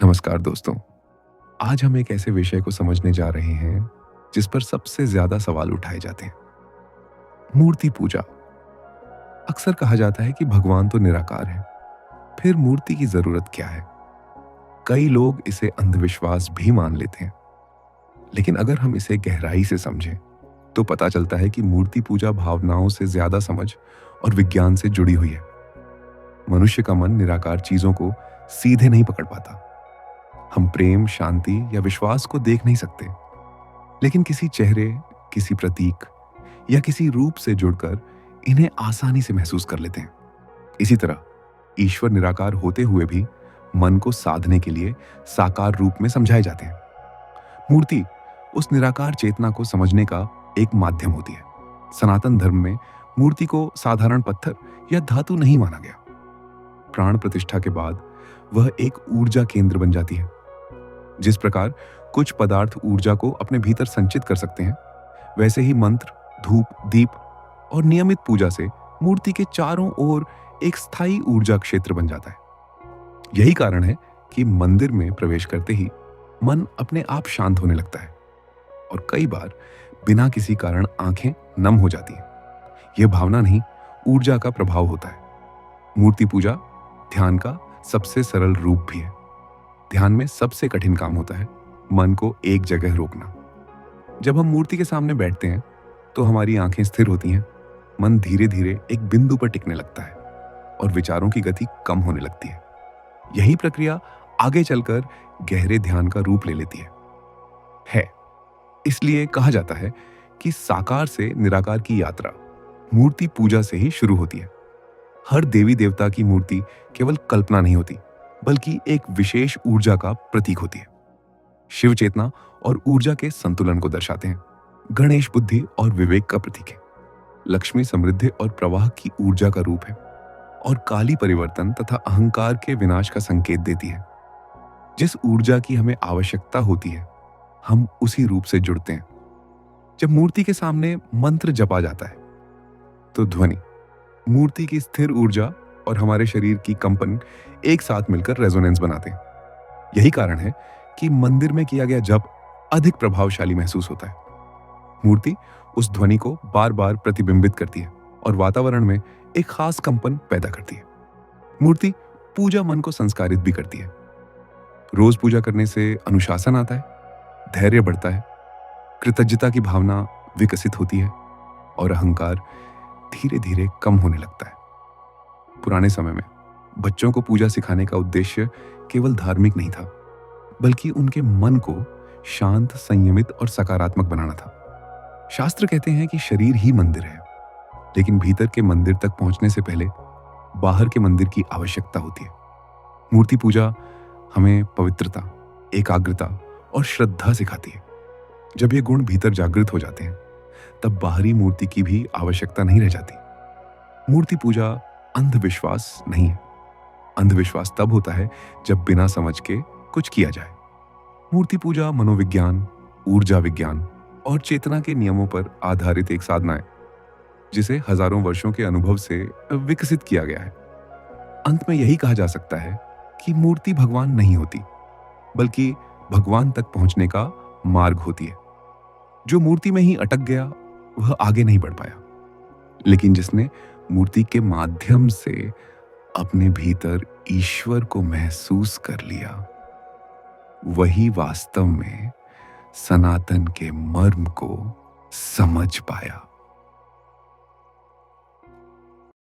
नमस्कार दोस्तों। आज हम एक ऐसे विषय को समझने जा रहे हैं जिस पर सबसे ज्यादा सवाल उठाए जाते हैं। मूर्ति पूजा। अक्सर कहा जाता है कि भगवान तो निराकार है, फिर मूर्ति की जरूरत क्या है। कई लोग इसे अंधविश्वास भी मान लेते हैं, लेकिन अगर हम इसे गहराई से समझें तो पता चलता है कि मूर्ति पूजा भावनाओं से ज्यादा समझ और विज्ञान से जुड़ी हुई है। मनुष्य का मन निराकार चीजों को सीधे नहीं पकड़ पाता। हम प्रेम, शांति या विश्वास को देख नहीं सकते, लेकिन किसी चेहरे, किसी प्रतीक या किसी रूप से जुड़कर इन्हें आसानी से महसूस कर लेते हैं। इसी तरह ईश्वर निराकार होते हुए भी मन को साधने के लिए साकार रूप में समझाए जाते हैं। मूर्ति उस निराकार चेतना को समझने का एक माध्यम होती है। सनातन धर्म में मूर्ति को साधारण पत्थर या धातु नहीं माना गया। प्राण प्रतिष्ठा के बाद वह एक ऊर्जा केंद्र बन जाती है। जिस प्रकार कुछ पदार्थ ऊर्जा को अपने भीतर संचित कर सकते हैं, वैसे ही मंत्र, धूप, दीप और नियमित पूजा से मूर्ति के चारों ओर एक स्थायी ऊर्जा क्षेत्र बन जाता है। यही कारण है कि मंदिर में प्रवेश करते ही मन अपने आप शांत होने लगता है और कई बार बिना किसी कारण आंखें नम हो जाती हैं। यह भावना नहीं, ऊर्जा का प्रभाव होता है। मूर्ति पूजा ध्यान का सबसे सरल रूप भी है। ध्यान में सबसे कठिन काम होता है मन को एक जगह रोकना। जब हम मूर्ति के सामने बैठते हैं तो हमारी आंखें स्थिर होती हैं, मन धीरे धीरे एक बिंदु पर टिकने लगता है और विचारों की गति कम होने लगती है। यही प्रक्रिया आगे चलकर गहरे ध्यान का रूप ले लेती है। इसलिए कहा जाता है कि साकार से निराकार की यात्रा मूर्ति पूजा से ही शुरू होती है। हर देवी देवता की मूर्ति केवल कल्पना नहीं होती, बल्कि एक विशेष ऊर्जा का प्रतीक होती है। शिव चेतना और ऊर्जा के संतुलन को दर्शाते हैं। गणेश बुद्धि और विवेक का प्रतीक है। लक्ष्मी समृद्धि और प्रवाह की ऊर्जा का रूप है और काली परिवर्तन तथा अहंकार के विनाश का संकेत देती है। जिस ऊर्जा की हमें आवश्यकता होती है, हम उसी रूप से जुड़ते हैं। जब मूर्ति के सामने मंत्र जपा जाता है तो ध्वनि, मूर्ति की स्थिर ऊर्जा और हमारे शरीर की कंपन एक साथ मिलकर रेजोनेंस बनाते हैं। यही कारण है कि मंदिर में किया गया जप अधिक प्रभावशाली महसूस होता है। मूर्ति उस ध्वनि को बार बार प्रतिबिंबित करती है और वातावरण में एक खास कंपन पैदा करती है। मूर्ति पूजा मन को संस्कारित भी करती है। रोज पूजा करने से अनुशासन आता है, धैर्य बढ़ता है, कृतज्ञता की भावना विकसित होती है और अहंकार धीरे धीरे कम होने लगता है। पुराने समय में बच्चों को पूजा सिखाने का उद्देश्य केवल धार्मिक नहीं था, बल्कि उनके मन को शांत, संयमित और सकारात्मक बनाना था। शास्त्र कहते हैं कि शरीर ही मंदिर है, लेकिन भीतर के मंदिर तक पहुंचने से पहले बाहर के मंदिर की आवश्यकता होती है। मूर्ति पूजा हमें पवित्रता, एकाग्रता और श्रद्धा सिखाती है। जब ये गुण भीतर जागृत हो जाते हैं, तब बाहरी मूर्ति की भी आवश्यकता नहीं रह जाती। मूर्ति पूजा अंधविश्वास नहीं है। अंधविश्वास तब होता है जब बिना समझ के कुछ किया जाए। मूर्ति पूजा मनोविज्ञान, ऊर्जा विज्ञान और चेतना के नियमों पर आधारित एक साधना है, जिसे हजारों वर्षों के अनुभव से विकसित किया गया है। अंत में यही कहा जा सकता है कि मूर्ति भगवान नहीं होती, बल्कि भगवान तक पहुंचने का मार्ग होती है। जो मूर्ति में ही अटक गया वह आगे नहीं बढ़ पाया, लेकिन जिसने मूर्ति के माध्यम से अपने भीतर ईश्वर को महसूस कर लिया, वही वास्तव में सनातन के मर्म को समझ पाया।